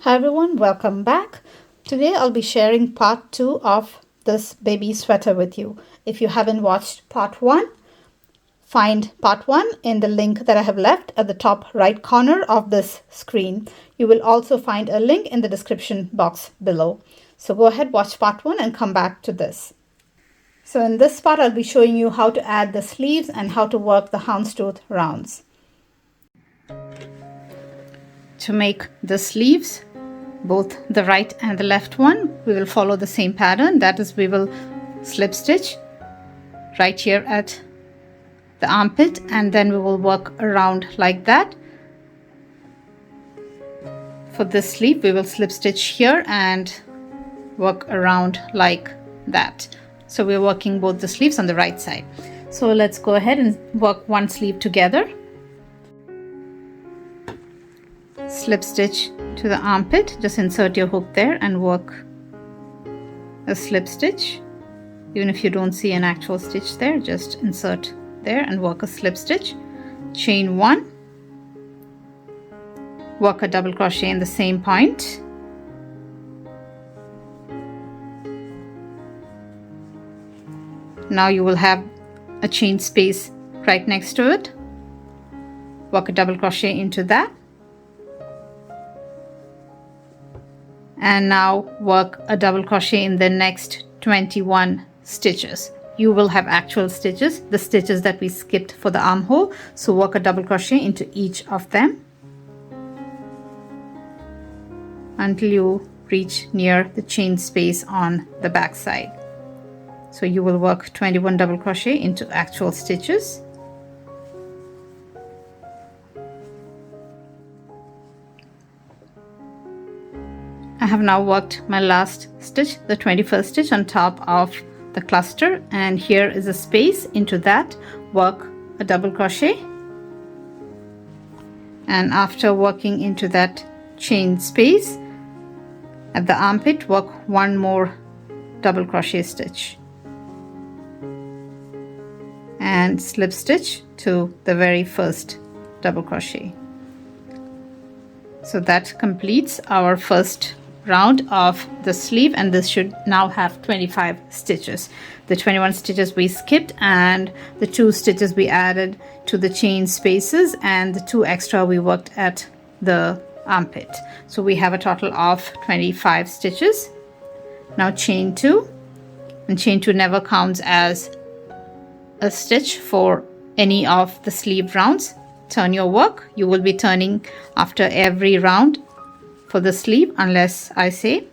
Hi everyone, welcome back. Today I'll be sharing part 2 of this baby sweater with you. If you haven't watched part 1, find part 1 in the link that I have left at the top right corner of this screen. You will also find a link in the description box below. So go ahead, watch part 1 and come back to this. So in this part I'll be showing you how to add the sleeves and how to work the houndstooth rounds. To make the sleeves, both the right and the left one, we will follow the same pattern. That is, we will slip stitch right here at the armpit and then we will work around like that. For this sleeve, we will slip stitch here and work around like that. So we're working both the sleeves on the right side. So let's go ahead and work one sleeve together. Slip stitch to the armpit, just insert your hook there and work a slip stitch. Even if you don't see an actual stitch there, just insert there and work a slip stitch. Chain 1, work a double crochet in the same point. Now you will have a chain space right next to it. Work a double crochet into that. And now work a double crochet in the next 21 stitches. You will have actual stitches, the stitches that we skipped for the armhole. So work a double crochet into each of them until you reach near the chain space on the back side. So you will work 21 double crochet into actual stitches. I have now worked my last stitch, the 21st stitch on top of the cluster, and here is a space. Into that, work a double crochet, and after working into that chain space at the armpit, work one more double crochet stitch and slip stitch to the very first double crochet. So that completes our first round of the sleeve, and this should now have 25 stitches. The 21 stitches we skipped and the 2 stitches we added to the chain spaces and the 2 extra we worked at the armpit. So we have a total of 25 stitches. Now chain 2, and chain 2 never counts as a stitch for any of the sleeve rounds. Turn your work. You will be turning after every round for the sleeve unless I say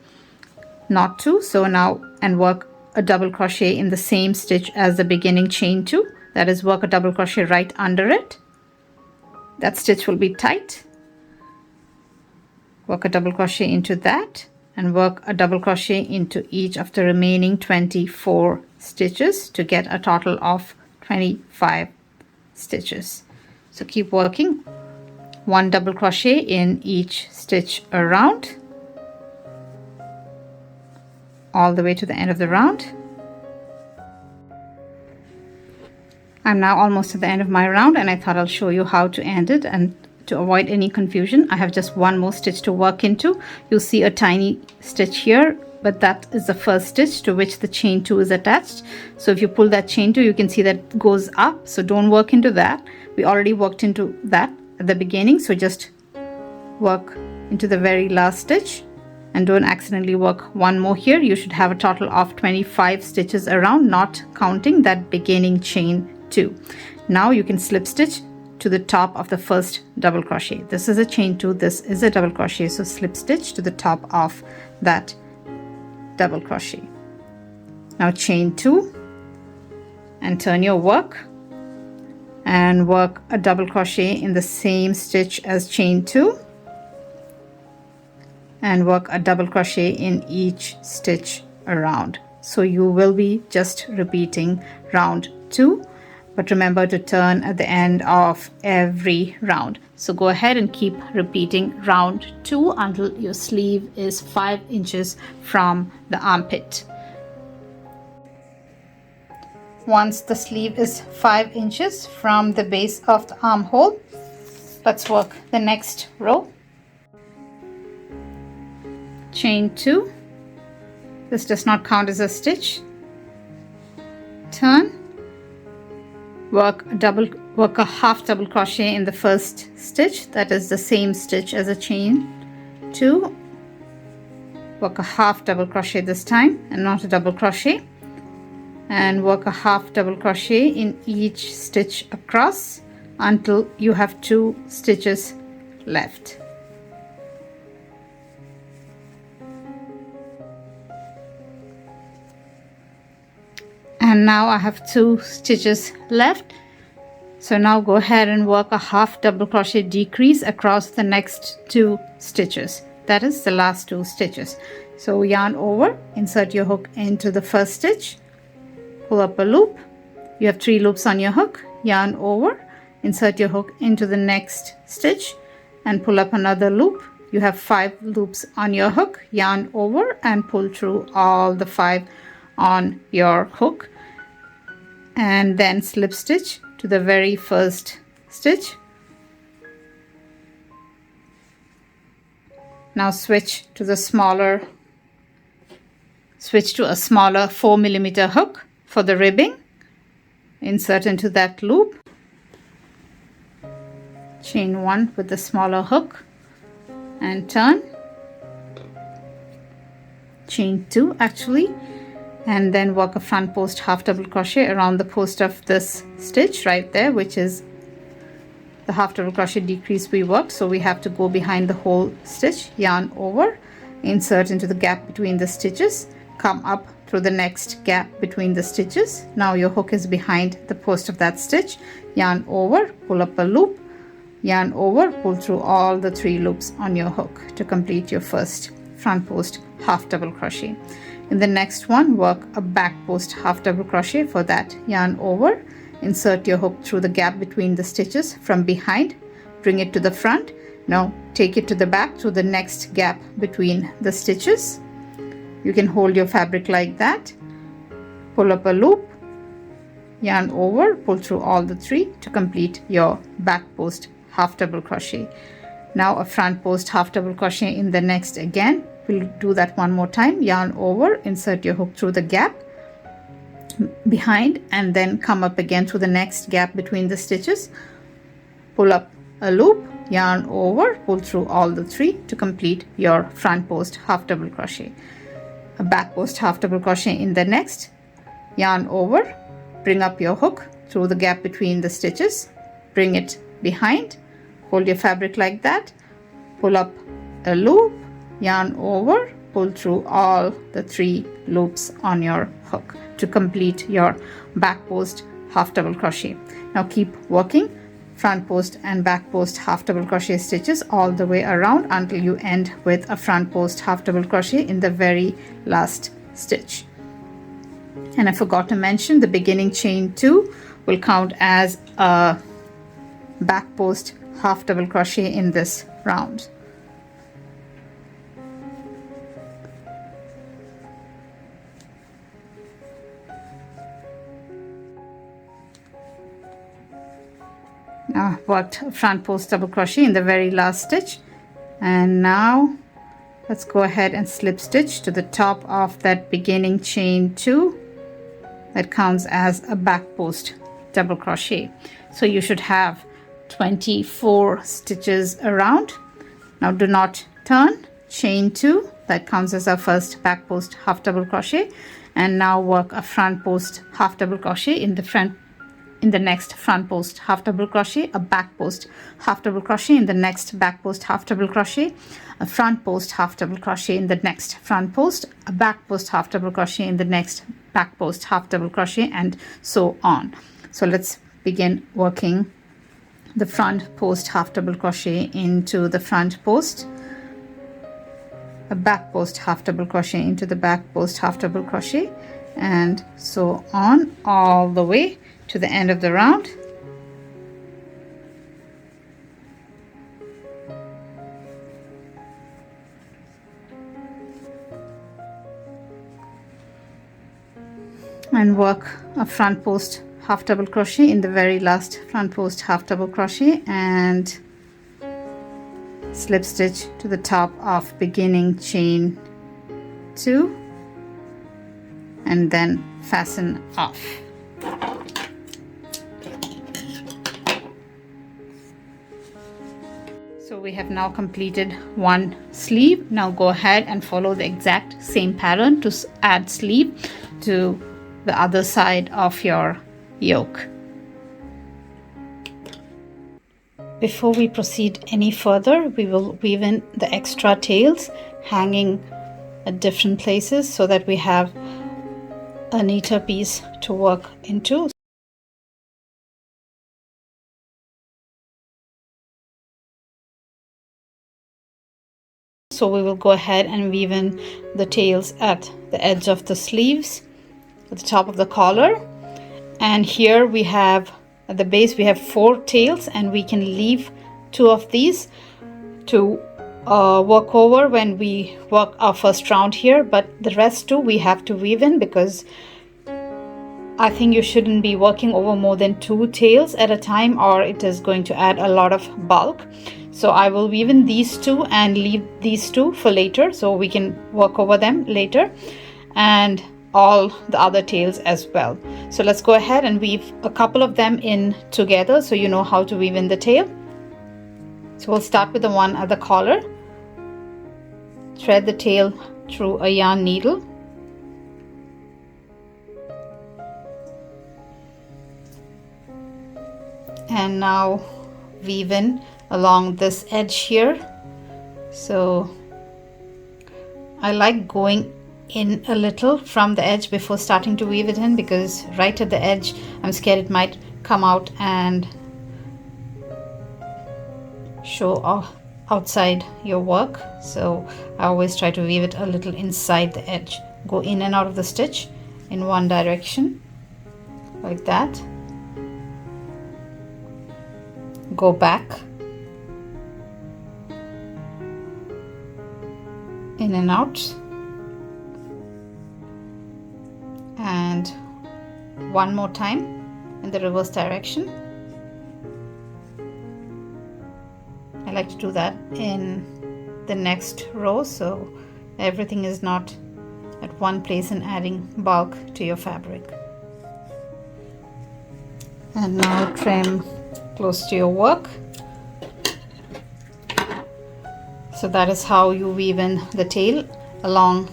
not to. So now, and work a double crochet in the same stitch as the beginning chain 2. That is, work a double crochet right under it. That stitch will be tight. Work a double crochet into that and work a double crochet into each of the remaining 24 stitches to get a total of 25 stitches. So keep working. 1 double crochet in each stitch around all the way to the end of the round. I'm now almost at the end of my round, and I thought I'll show you how to end it. And to avoid any confusion, I have just one more stitch to work into. You'll see a tiny stitch here, but that is the first stitch to which the chain 2 is attached. So if you pull that chain 2, you can see that it goes up, so don't work into that. We already worked into that at the beginning, so just work into the very last stitch and don't accidentally work one more here. You should have a total of 25 stitches around, not counting that beginning chain 2. Now you can slip stitch to the top of the first double crochet. This is a chain 2, this is a double crochet, so slip stitch to the top of that double crochet. Now chain 2 and turn your work and work a double crochet in the same stitch as chain 2 and work a double crochet in each stitch around. So you will be just repeating round 2, but remember to turn at the end of every round. So go ahead and keep repeating round 2 until your sleeve is 5 inches from the armpit. Once the sleeve is 5 inches from the base of the armhole, let's work the next row. chain 2. This does not count as a stitch. Turn, work a half double crochet in the first stitch, that is the same stitch as a chain 2. Work a half double crochet this time and not a double crochet, and work a half double crochet in each stitch across until you have 2 stitches left. And now I have 2 stitches left. So now go ahead and work a half double crochet decrease across the next 2 stitches. That is the last 2 stitches. So yarn over, insert your hook into the first stitch, pull up a loop. You have 3 loops on your hook. Yarn over, insert your hook into the next stitch and pull up another loop. You have 5 loops on your hook. Yarn over and pull through all the 5 on your hook, and then slip stitch to the very first stitch. Now switch to a smaller 4mm hook for the ribbing. Insert into that loop, chain 1 with the smaller hook and turn, chain 2 actually, and then work a front post half double crochet around the post of this stitch right there, which is the half double crochet decrease we worked. So we have to go behind the whole stitch. Yarn over, insert into the gap between the stitches, come up through the next gap between the stitches. Now your hook is behind the post of that stitch. Yarn over, pull up a loop, yarn over, pull through all the 3 loops on your hook to complete your first front post half double crochet. In the next one, work a back post half double crochet. For that, yarn over, insert your hook through the gap between the stitches from behind, bring it to the front. Now take it to the back through the next gap between the stitches. You can hold your fabric like that, pull up a loop, yarn over, pull through all the 3 to complete your back post half double crochet. Now a front post half double crochet in the next again. We'll do that one more time. Yarn over, insert your hook through the gap behind, and then come up again through the next gap between the stitches. Pull up a loop, yarn over, pull through all the 3 to complete your front post half double crochet. A back post half double crochet in the next. Yarn over, bring up your hook through the gap between the stitches, bring it behind, hold your fabric like that, pull up a loop, yarn over, pull through all the 3 loops on your hook to complete your back post half double crochet. Now keep working front post and back post half double crochet stitches all the way around until you end with a front post half double crochet in the very last stitch. And I forgot to mention, the beginning chain 2 will count as a back post half double crochet in this round. Now worked front post double crochet in the very last stitch, and now let's go ahead and slip stitch to the top of that beginning chain 2. That counts as a back post double crochet. So you should have 24 stitches around. Now do not turn, chain 2, that counts as our first back post half double crochet, and now work a front post half double crochet in the next front post half double crochet, a back post half double crochet in the next back post half double crochet, a front post half double crochet in the next front post, a back post half double crochet in the next back post half double crochet, and so on. So let's begin working the front post half double crochet into the front post, a back post half double crochet into the back post half double crochet, and so on all the way to the end of the round. And work a front post half double crochet in the very last front post half double crochet, and slip stitch to the top of beginning chain 2, and then fasten off. So we have now completed one sleeve. Now go ahead and follow the exact same pattern to add sleeve to the other side of your yoke. Before we proceed any further, we will weave in the extra tails hanging at different places so that we have a neater piece to work into. So we will go ahead and weave in the tails at the edge of the sleeves, at the top of the collar. And here we have, at the base, we have 4 tails, and we can leave 2 of these to work over when we work our first round here. But the rest too we have to weave in, because I think you shouldn't be working over more than 2 tails at a time, or it is going to add a lot of bulk. So I will weave in these 2 and leave these 2 for later, so we can work over them later, and all the other tails as well. So let's go ahead and weave a couple of them in together so you know how to weave in the tail. So we'll start with the one at the collar. Thread the tail through a yarn needle. And now weave in along this edge here. So I like going in a little from the edge before starting to weave it in, because right at the edge I'm scared it might come out and show outside your work. So I always try to weave it a little inside the edge. Go in and out of the stitch in one direction like that. Go back, in and out, and one more time in the reverse direction. I like to do that in the next row so everything is not at one place and adding bulk to your fabric. And now trim close to your work. So that is how you weave in the tail along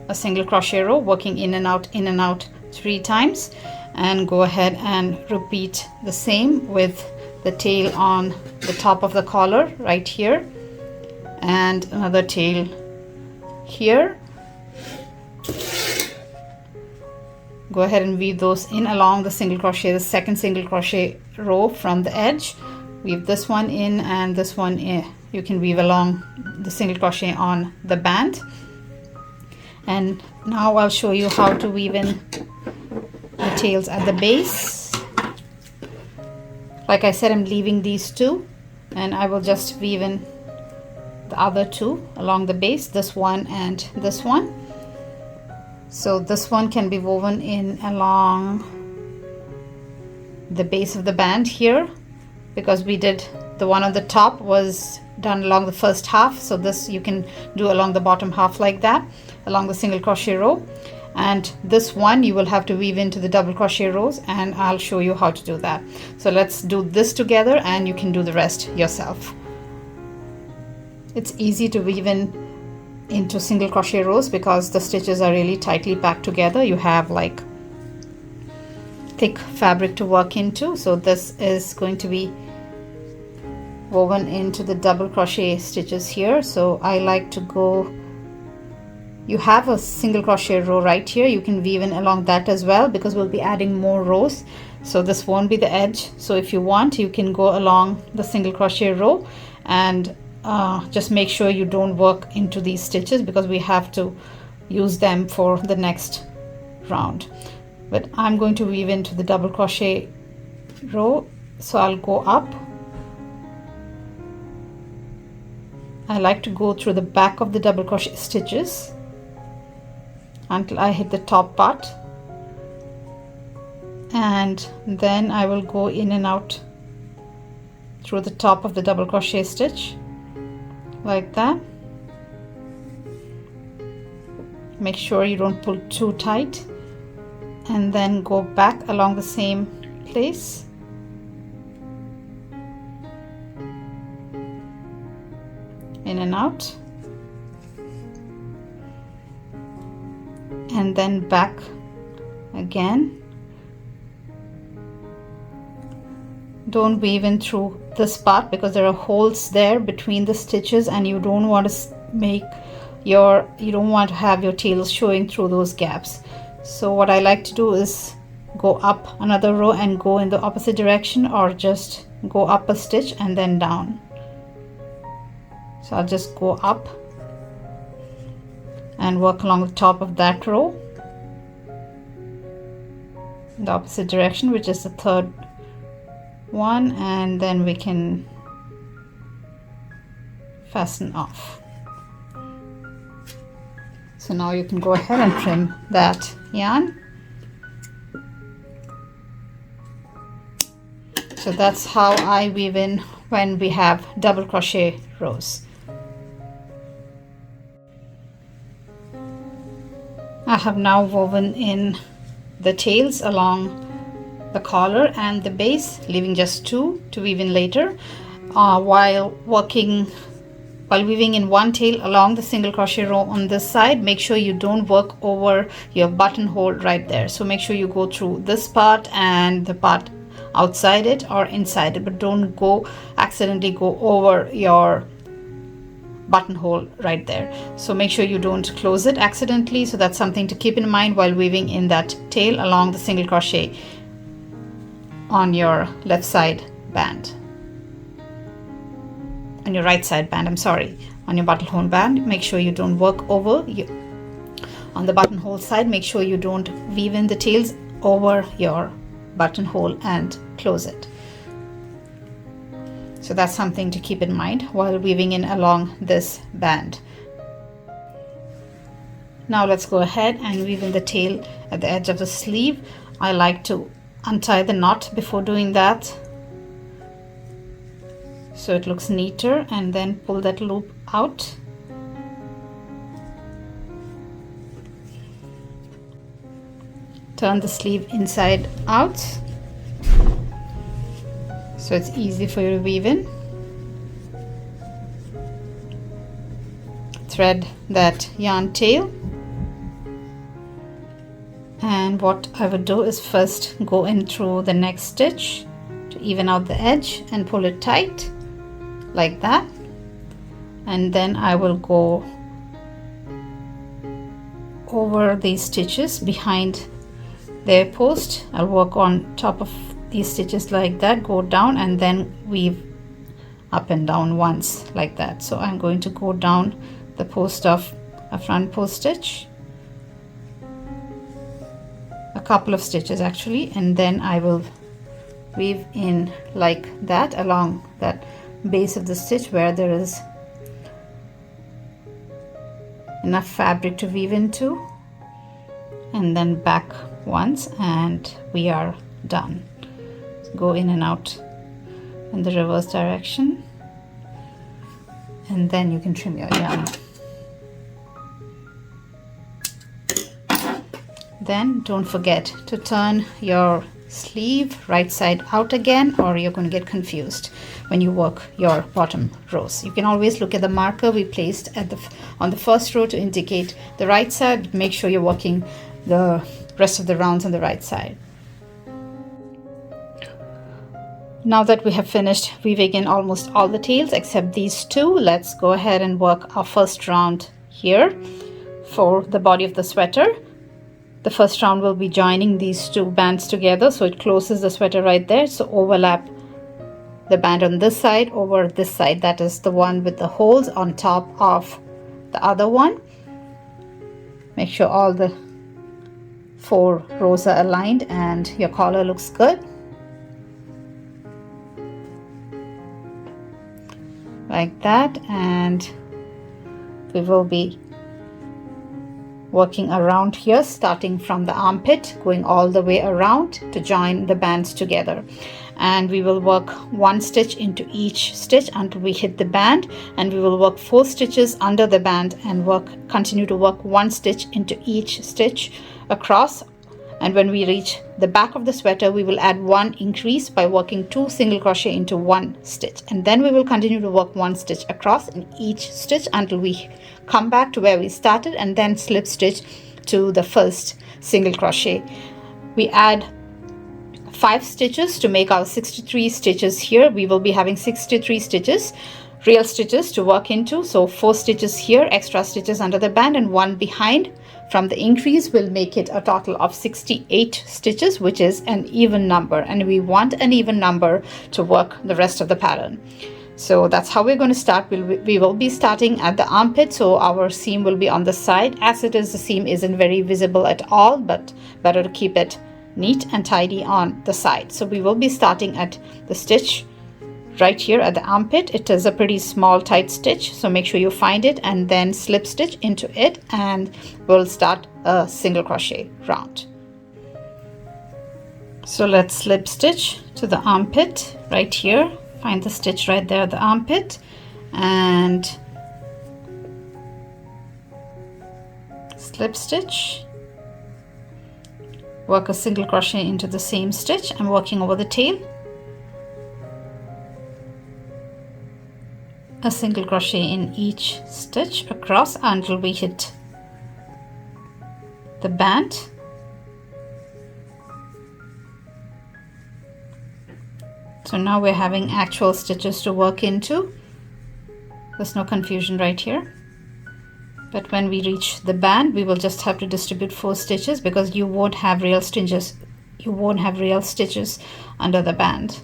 a single crochet row, working in and out 3 times, and go ahead and repeat the same with the tail on the top of the collar right here, and another tail here. Go ahead and weave those in along the single crochet, the second single crochet row from the edge. Weave this one in and this one in. You can weave along the single crochet on the band. And now I'll show you how to weave in the tails at the base. Like I said, I'm leaving these 2, and I will just weave in the other 2 along the base, this one and this one. So this one can be woven in along the base of the band here, because we did the one on the top was done along the first half, so this you can do along the bottom half like that, along the single crochet row. And this one you will have to weave into the double crochet rows, and I'll show you how to do that. So let's do this together and you can do the rest yourself. It's easy to weave into single crochet rows because the stitches are really tightly packed together. You have like thick fabric to work into, so this is going to be woven into the double crochet stitches here. So I like to go, you have a single crochet row right here, you can weave in along that as well, because we'll be adding more rows, so this won't be the edge. So if you want, you can go along the single crochet row and just make sure you don't work into these stitches, because we have to use them for the next round. But I'm going to weave into the double crochet row, so I'll go up. I like to go through the back of the double crochet stitches until I hit the top part, and then I will go in and out through the top of the double crochet stitch like that, Make sure you don't pull too tight, and then go back along the same place. In and out, and then back again. Don't weave in through this part because there are holes there between the stitches, and you don't want to have your tails showing through those gaps. So what I like to do is go up another row and go in the opposite direction, or just go up a stitch and then down. So I'll just go up and work along the top of that row in the opposite direction, which is the third one, and then we can fasten off. So now you can go ahead and trim that yarn. So that's how I weave in when we have double crochet rows. I have now woven in the tails along the collar and the base, leaving just 2 to weave in later. While weaving in one tail along the single crochet row on this side, make sure you don't work over your buttonhole right there. So make sure you go through this part and the part outside it or inside it, but don't accidentally go over your buttonhole right there. So make sure you don't close it accidentally. So that's something to keep in mind while weaving in that tail along the single crochet on your left side band, on your right side band, on your buttonhole band. Make sure you don't work over on the buttonhole side. Make sure you don't weave in the tails over your buttonhole and close it. So that's something to keep in mind while weaving in along this band. Now let's go ahead and weave in the tail at the edge of the sleeve. I like to untie the knot before doing that, so it looks neater, and then pull that loop out. Turn the sleeve inside out so it's easy for you to weave in. Thread that yarn tail, and what I would do is first go in through the next stitch to even out the edge and pull it tight like that, and then I will go over these stitches behind their post. I'll work on top of these stitches like that, go down, and then weave up and down once like that. So I'm going to go down the post of a front post stitch, a couple of stitches actually, and then I will weave in like that along that base of the stitch where there is enough fabric to weave into, and then back once, and we are done. So go in and out in the reverse direction, and then you can trim your yarn. Then don't forget to turn your sleeve right side out again, or you're going to get confused when you work your bottom rows. You can always look at the marker we placed on the first row to indicate the right side. Make sure you're working the rest of the rounds on the right side. Now that we have finished weaving in almost all the tails except these two, let's go ahead and work our first round here for the body of the sweater. The first round will be joining these two bands together, so it closes the sweater right there. So overlap the band on this side over this side, that is the one with the holes on top of the other one. Make sure all the 4 rows are aligned and your collar looks good. Like that, and we will be working around here, starting from the armpit, going all the way around to join the bands together. and we will work 1 stitch into each stitch until we hit the band, and we will work 4 stitches under the band and continue to work 1 stitch into each stitch across. And when we reach the back of the sweater, we will add 1 increase by working 2 single crochet into 1 stitch, and then we will continue to work 1 stitch across in each stitch until we come back to where we started, and then slip stitch to the first single crochet. We add 5 stitches to make our 63 stitches here. We will be having 63 stitches, real stitches to work into. So 4 stitches here, extra stitches under the band, and 1 behind from the increase will make it a total of 68 stitches, which is an even number, and we want an even number to work the rest of the pattern. So that's how we're going to start. We will be starting at the armpit, so our seam will be on the side. As it is, the seam isn't very visible at all, but better to keep it neat and tidy on the side. So we will be starting at the stitch right here at the armpit. It is a pretty small tight stitch, so make sure you find it and then slip stitch into it, and we'll start a single crochet round. So let's slip stitch to the armpit right here. Find the stitch right there at the armpit and slip stitch, work a single crochet into the same stitch. I'm working over the tail, a single crochet in each stitch across until we hit the band. So now we're having actual stitches to work into. There's no confusion right here. But when we reach the band, we will just have to distribute 4 stitches because you won't have real stitches. You won't have real stitches under the band.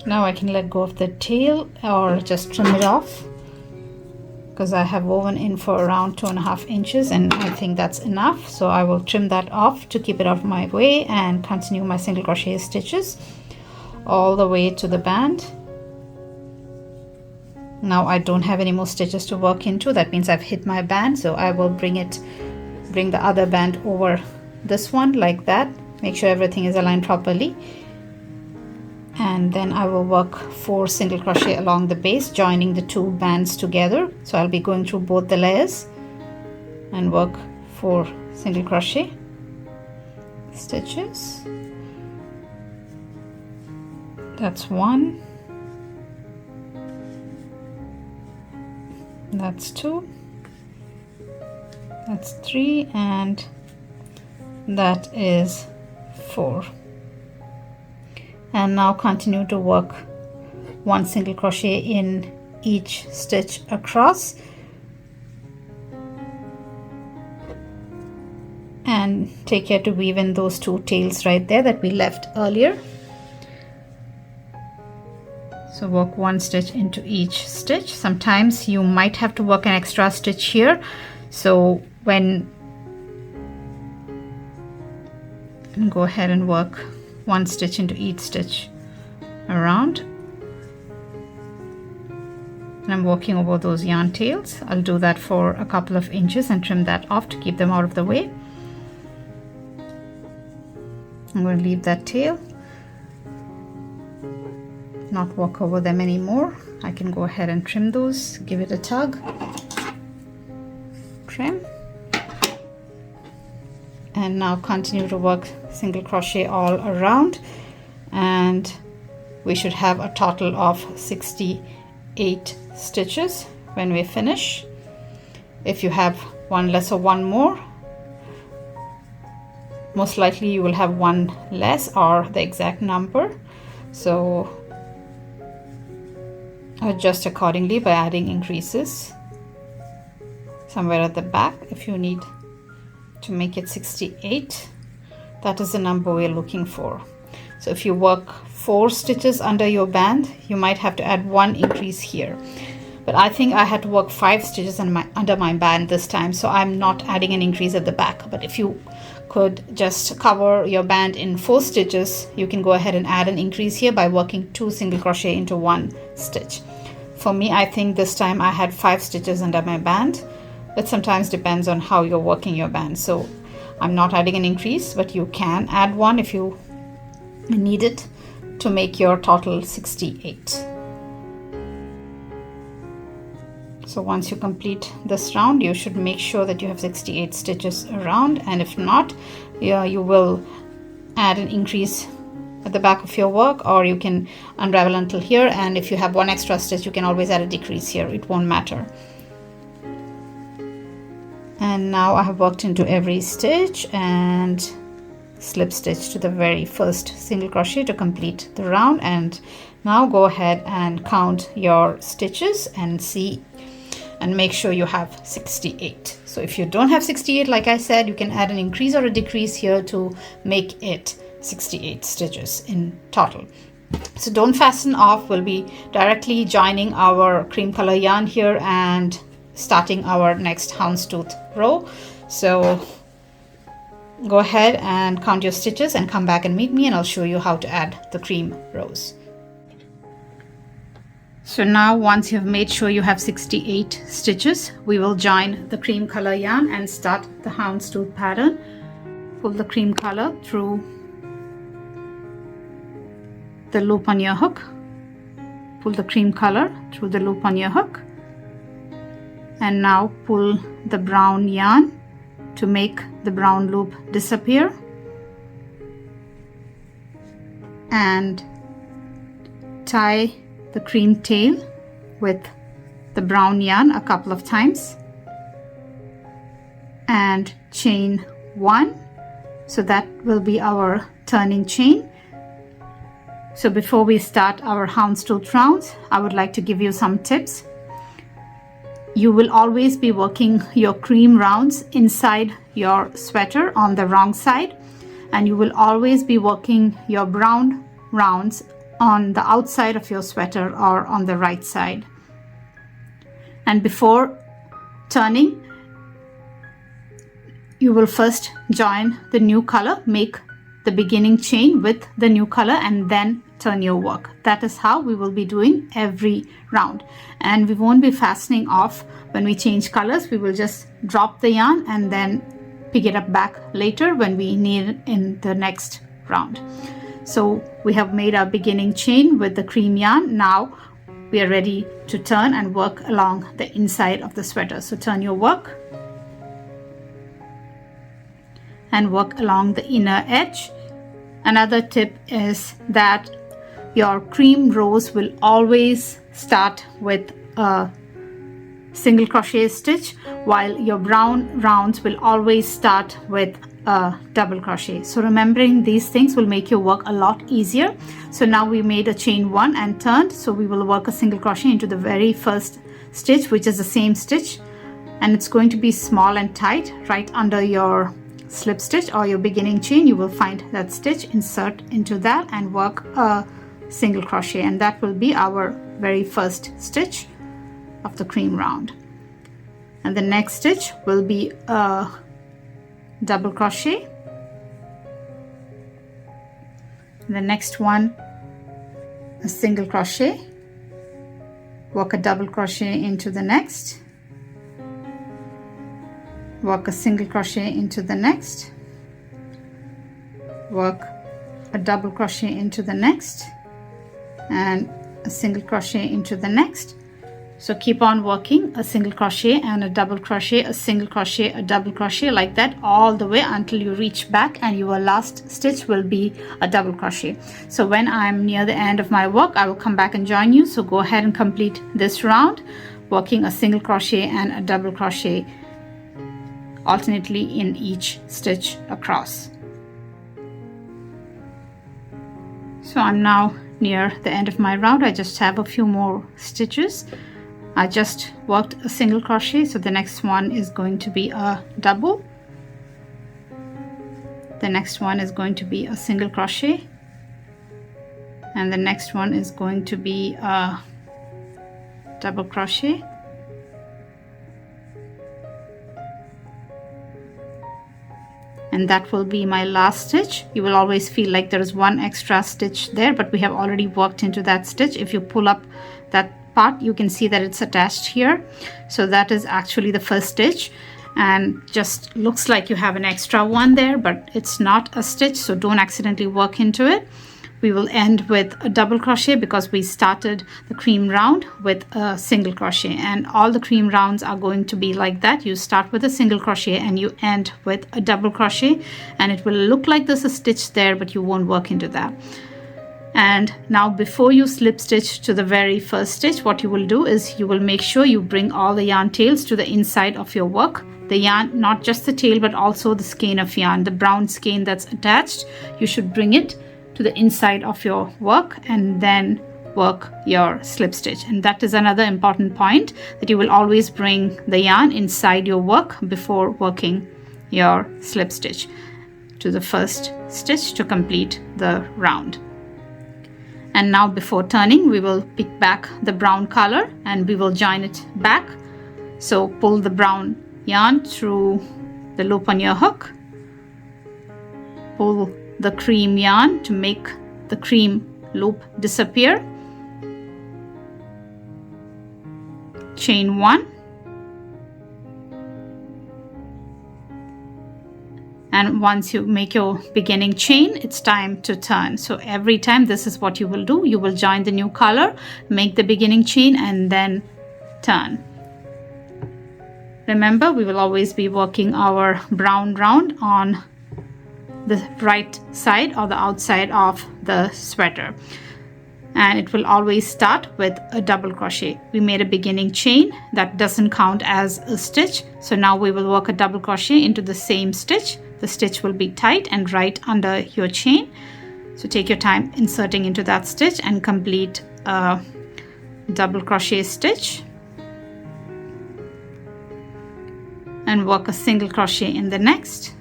Now I can let go of the tail or just trim it off, because I have woven in for around 2.5 inches and I think that's enough. So I will trim that off to keep it out of my way and continue my single crochet stitches all the way to the band. Now I don't have any more stitches to work into. That means I've hit my band, so I will bring the other band over this one like that. Make sure everything is aligned properly. And then I will work 4 single crochet along the base, joining the 2 bands together. So I'll be going through both the layers and work 4 single crochet stitches. That's 1, that's 2, that's 3, and that is 4. And now continue to work 1 single crochet in each stitch across, and take care to weave in those 2 tails right there that we left earlier. So work 1 stitch into each stitch. Sometimes you might have to work an extra stitch here, so go ahead and work 1 stitch into each stitch around. And I'm working over those yarn tails. I'll do that for a couple of inches and trim that off to keep them out of the way. I'm going to leave that tail, not walk over them anymore. I can go ahead and trim those, give it a tug, trim, and now continue to work single crochet all around, and we should have a total of 68 stitches when we finish. If you have 1 less or 1 more, most likely you will have 1 less or the exact number, so adjust accordingly by adding increases somewhere at the back if you need to make it 68. That is the number we're looking for. So if you work 4 stitches under your band, you might have to add 1 increase here, but I think I had to work 5 stitches under my band this time, so I'm not adding an increase at the back. But if you could just cover your band in 4 stitches, you can go ahead and add an increase here by working 2 single crochet into 1 stitch. For me, I think this time I had 5 stitches under my band. It sometimes depends on how you're working your band. So I'm not adding an increase, but you can add one if you need it to make your total 68. So once you complete this round, you should make sure that you have 68 stitches around, and if not, you will add an increase at the back of your work, or you can unravel until here, and if you have one extra stitch, you can always add a decrease here. It won't matter. And now I have worked into every stitch and slip stitch to the very first single crochet to complete the round. And now go ahead and count your stitches and see and make sure you have 68. So if you don't have 68, like I said, you can add an increase or a decrease here to make it 68 stitches in total. So don't fasten off. We'll be directly joining our cream color yarn here and starting our next houndstooth row. So go ahead and count your stitches and come back and meet me, and I'll show you how to add the cream rows. So now once you've made sure you have 68 stitches, we will join the cream color yarn and start the houndstooth pattern. Pull the cream color through the loop on your hook, pull the cream color through the loop on your hook, and now pull the brown yarn to make the brown loop disappear, and tie the cream tail with the brown yarn a couple of times and chain 1. So that will be our turning chain. So before we start our houndstooth rounds, I would like to give you some tips. You will always be working your cream rounds inside your sweater on the wrong side, and you will always be working your brown rounds on the outside of your sweater or on the right side. And before turning, you will first join the new color, make the beginning chain with the new color, and then turn your work. That is how we will be doing every round, and we won't be fastening off when we change colors. We will just drop the yarn and then pick it up back later when we need it in the next round. So we have made our beginning chain with the cream yarn. Now we are ready to turn and work along the inside of the sweater. So turn your work and work along the inner edge. Another tip is that your cream rows will always start with a single crochet stitch, while your brown rounds will always start with a double crochet. So remembering these things will make your work a lot easier. So now we made a chain 1 and turned, so we will work a single crochet into the very first stitch, which is the same stitch, and it's going to be small and tight right under your slip stitch or your beginning chain. You will find that stitch, insert into that and work a single crochet, and that will be our very first stitch of the cream round. And the next stitch will be a double crochet, the next one a single crochet, work a double crochet into the next, work a single crochet into the next, work a double crochet into the next, and a single crochet into the next. So keep on working a single crochet and a double crochet, a single crochet, a double crochet, like that all the way until you reach back and your last stitch will be a double crochet. So when I'm near the end of my work, I will come back and join you. So go ahead and complete this round working a single crochet and a double crochet alternately in each stitch across. So I'm now near the end of my round. I just have a few more stitches. I just worked a single crochet, so the next one is going to be a double. The next one is going to be a single crochet, and the next one is going to be a double crochet, and that will be my last stitch. You will always feel like there is one extra stitch there, but we have already worked into that stitch. If you pull up that part, you can see that it's attached here. So that is actually the first stitch, and just looks like you have an extra one there, but it's not a stitch, so don't accidentally work into it. We will end with a double crochet because we started the cream round with a single crochet, and all the cream rounds are going to be like that. You start with a single crochet and you end with a double crochet, and it will look like there's a stitch there, but you won't work into that. And now before you slip stitch to the very first stitch, what you will do is you will make sure you bring all the yarn tails to the inside of your work. The yarn, not just the tail, but also the skein of yarn, the brown skein that's attached, you should bring it to the inside of your work and then work your slip stitch. And that is another important point, that you will always bring the yarn inside your work before working your slip stitch to the first stitch to complete the round. And now before turning, we will pick back the brown color and we will join it back. So pull the brown yarn through the loop on your hook, pull the cream yarn to make the cream loop disappear, chain 1, and once you make your beginning chain, it's time to turn. So every time, this is what you will do. You will join the new color, make the beginning chain, and then turn. Remember, we will always be working our brown round on the right side or the outside of the sweater, and it will always start with a double crochet. We made a beginning chain, that doesn't count as a stitch, so now we will work a double crochet into the same stitch. The stitch will be tight and right under your chain, so take your time inserting into that stitch and complete a double crochet stitch and work a single crochet in the next,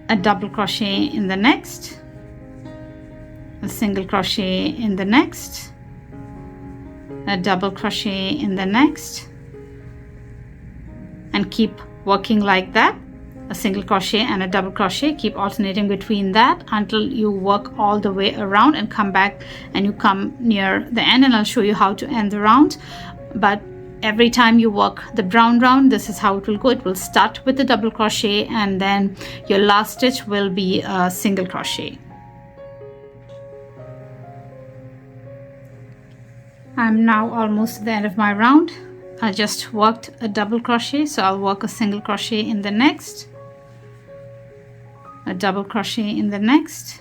a double crochet in the next, a single crochet in the next, a double crochet in the next, and keep working like that. A single crochet and a double crochet, keep alternating between that until you work all the way around and come back and you come near the end, and I'll show you how to end the round. But every time you work the brown round, this is how it will go. It will start with the double crochet and then your last stitch will be a single crochet. I'm now almost at the end of my round. I just worked a double crochet, so I'll work a single crochet in the next, a double crochet in the next,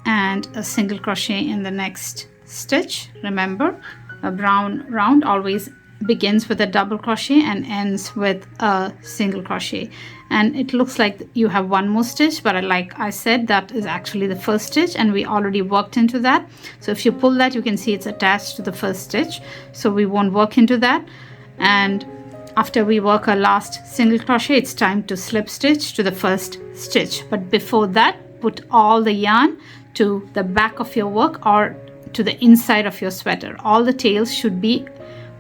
and a single crochet in the next stitch. Remember, a brown round always begins with a double crochet and ends with a single crochet. And it looks like you have one more stitch, but like I said, that is actually the first stitch and we already worked into that. So if you pull that, you can see it's attached to the first stitch, so we won't work into that. And after we work our last single crochet, it's time to slip stitch to the first stitch. But before that, put all the yarn to the back of your work or to the inside of your sweater. All the tails should be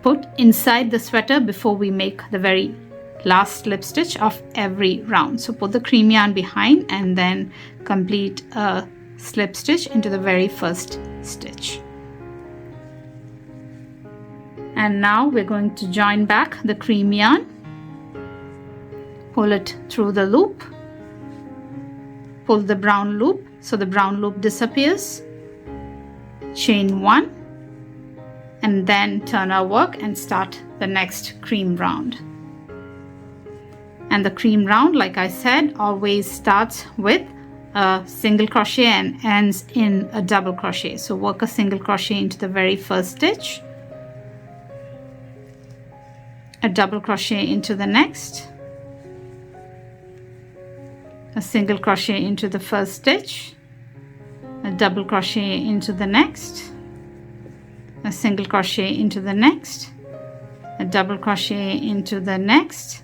put inside the sweater before we make the very last slip stitch of every round. So put the cream yarn behind and then complete a slip stitch into the very first stitch. And now we're going to join back the cream yarn, pull it through the loop, pull the brown loop so the brown loop disappears, chain 1, and then turn our work and start the next cream round. And the cream round, like I said, always starts with a single crochet and ends in a double crochet. So work a single crochet into the very first stitch, a double crochet into the next, a single crochet into the first stitch, a double crochet into the next, a single crochet into the next, a double crochet into the next.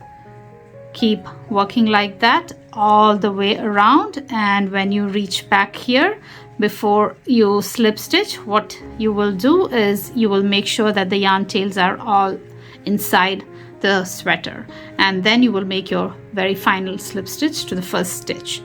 Keep working like that all the way around, and when you reach back here before you slip stitch, what you will do is you will make sure that the yarn tails are all inside the sweater, and then you will make your very final slip stitch to the first stitch.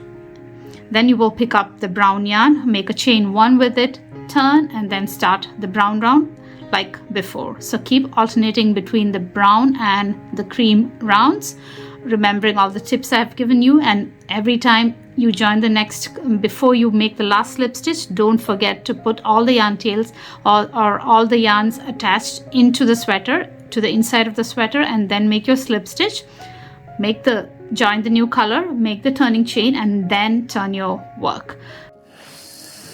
Then you will pick up the brown yarn, make a chain 1 with it, turn, and then start the brown round like before. So keep alternating between the brown and the cream rounds, remembering all the tips I've given you. And every time you join the next, before you make the last slip stitch, don't forget to put all the yarn tails or all the yarns attached into the sweater, to the inside of the sweater, and then make your slip stitch. Join the new color, make the turning chain, and then turn your work.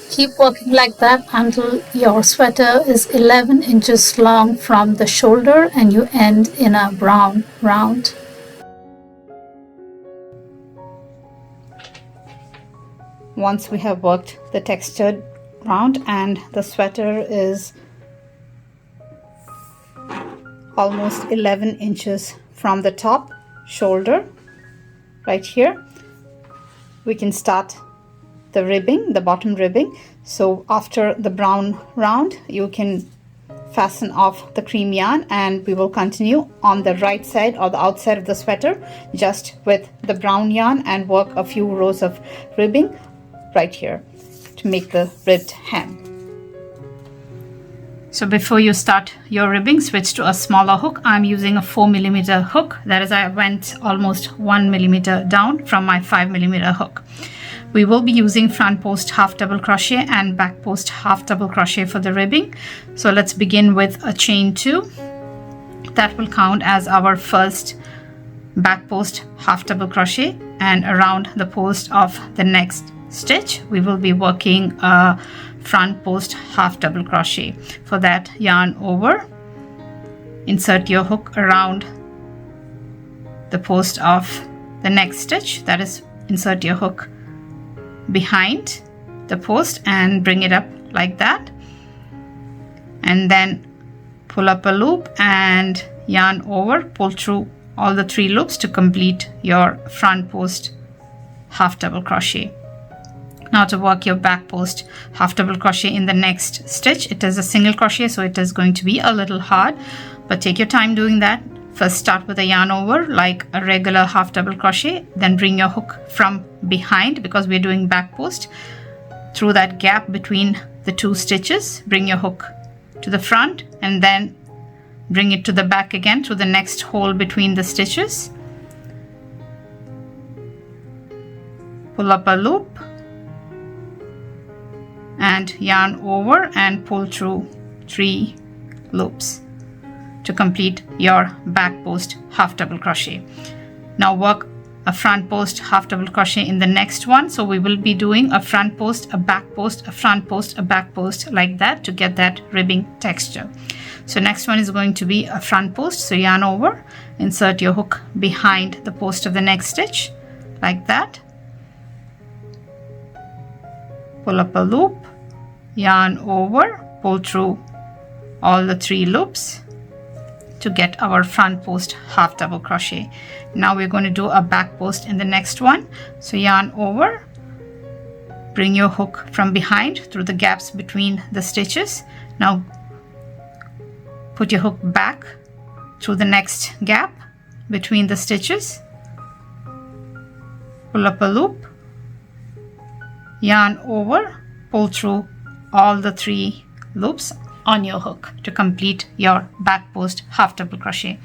Keep working like that until your sweater is 11 inches long from the shoulder and you end in a brown round. Once we have worked the textured round and the sweater is almost 11 inches from the top shoulder, right here, we can start the ribbing, the bottom ribbing. So after the brown round, you can fasten off the cream yarn, and we will continue on the right side or the outside of the sweater just with the brown yarn and work a few rows of ribbing right here to make the ribbed hem. So before you start your ribbing, switch to a smaller hook. I'm using a 4mm hook. That is, I went almost 1mm down from my 5mm hook. We will be using front post half double crochet and back post half double crochet for the ribbing. So let's begin with a chain 2. That will count as our first back post half double crochet, and around the post of the next stitch we will be working a front post half double crochet. For that, yarn over, insert your hook around the post of the next stitch, that is, insert your hook behind the post and bring it up like that, and then pull up a loop and yarn over, pull through all the 3 loops to complete your front post half double crochet. Now to work your back post half double crochet in the next stitch, it is a single crochet, so it is going to be a little hard, but take your time doing that. First start with a yarn over like a regular half double crochet, then bring your hook from behind, because we're doing back post, through that gap between the 2 stitches, bring your hook to the front and then bring it to the back again through the next hole between the stitches. Pull up a loop and yarn over and pull through 3 loops to complete your back post half double crochet. Now work a front post half double crochet in the next one. So we will be doing a front post, a back post, a front post, a back post, like that, to get that ribbing texture. So next one is going to be a front post. So yarn over, insert your hook behind the post of the next stitch like that, pull up a loop, yarn over, pull through all the 3 loops to get our front post half double crochet. Now we're going to do a back post in the next one. So yarn over, bring your hook from behind through the gaps between the stitches. Now put your hook back through the next gap between the stitches, pull up a loop, yarn over, pull through all the 3 loops on your hook to complete your back post half double crochet.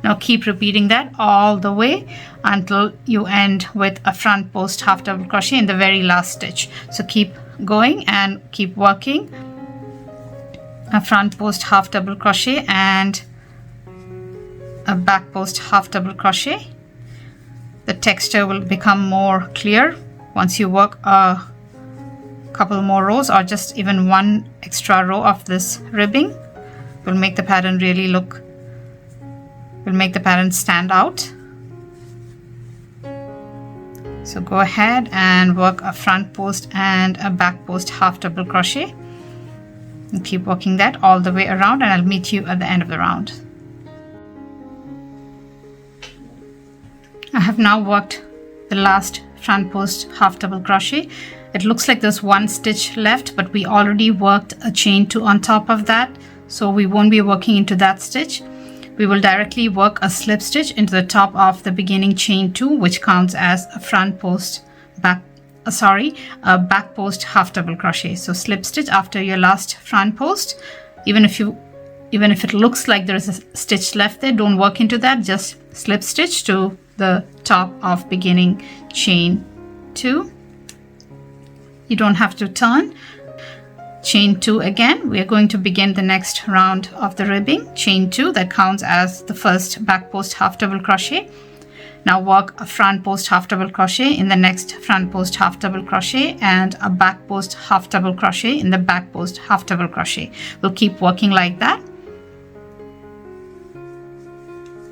Now keep repeating that all the way until you end with a front post half double crochet in the very last stitch. So keep going and keep working a front post half double crochet and a back post half double crochet. The texture will become more clear once you work a couple more rows, or just even 1 extra row of this ribbing. Will make the pattern really will make the pattern stand out. So go ahead and work a front post and a back post half double crochet and keep working that all the way around, and I'll meet you at the end of the round. I have now worked the last front post half double crochet. It looks like there's 1 stitch left, but we already worked a chain 2 on top of that, so we won't be working into that stitch. We will directly work a slip stitch into the top of the beginning chain 2, which counts as a front post back back post half double crochet. So slip stitch after your last front post. Even if it looks like there is a stitch left there, don't work into that, just slip stitch to the top of beginning chain 2. You don't have to turn. Chain 2 again. We are going to begin the next round of the ribbing. Chain 2, that counts as the first back post half double crochet. Now work a front post half double crochet in the next front post half double crochet, and a back post half double crochet in the back post half double crochet. We'll keep working like that.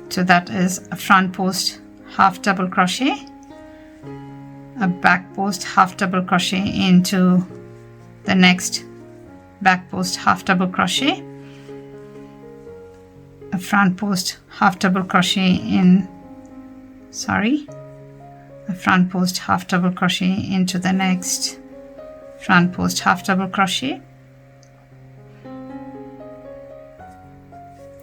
So that is a front post half double crochet, a back post half double crochet into the next back post half double crochet, a front post half double crochet a front post half double crochet into the next front post half double crochet,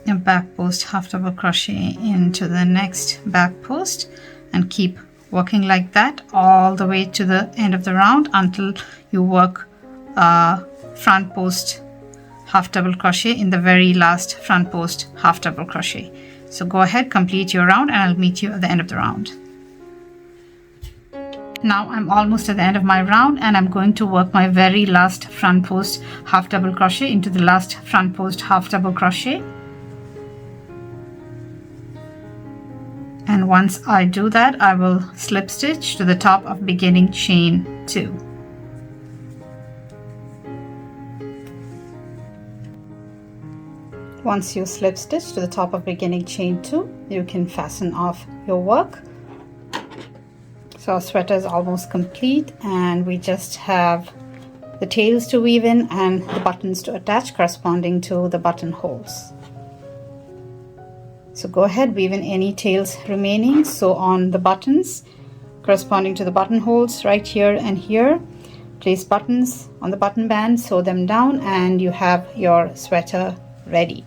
a back post half double crochet into the next back post, and keep working like that all the way to the end of the round until you work front post half double crochet in the very last front post half double crochet. So go ahead, complete your round, and I'll meet you at the end of the round. Now I'm almost at the end of my round, and I'm going to work my very last front post half double crochet into the last front post half double crochet. And once I do that, I will slip stitch to the top of beginning chain 2. Once you slip stitch to the top of beginning chain 2, you can fasten off your work. So our sweater is almost complete, and we just have the tails to weave in and the buttons to attach corresponding to the buttonholes. So go ahead, weave in any tails remaining. So on the buttons corresponding to the buttonholes right here and here, place buttons on the button band, sew them down, and you have your sweater ready.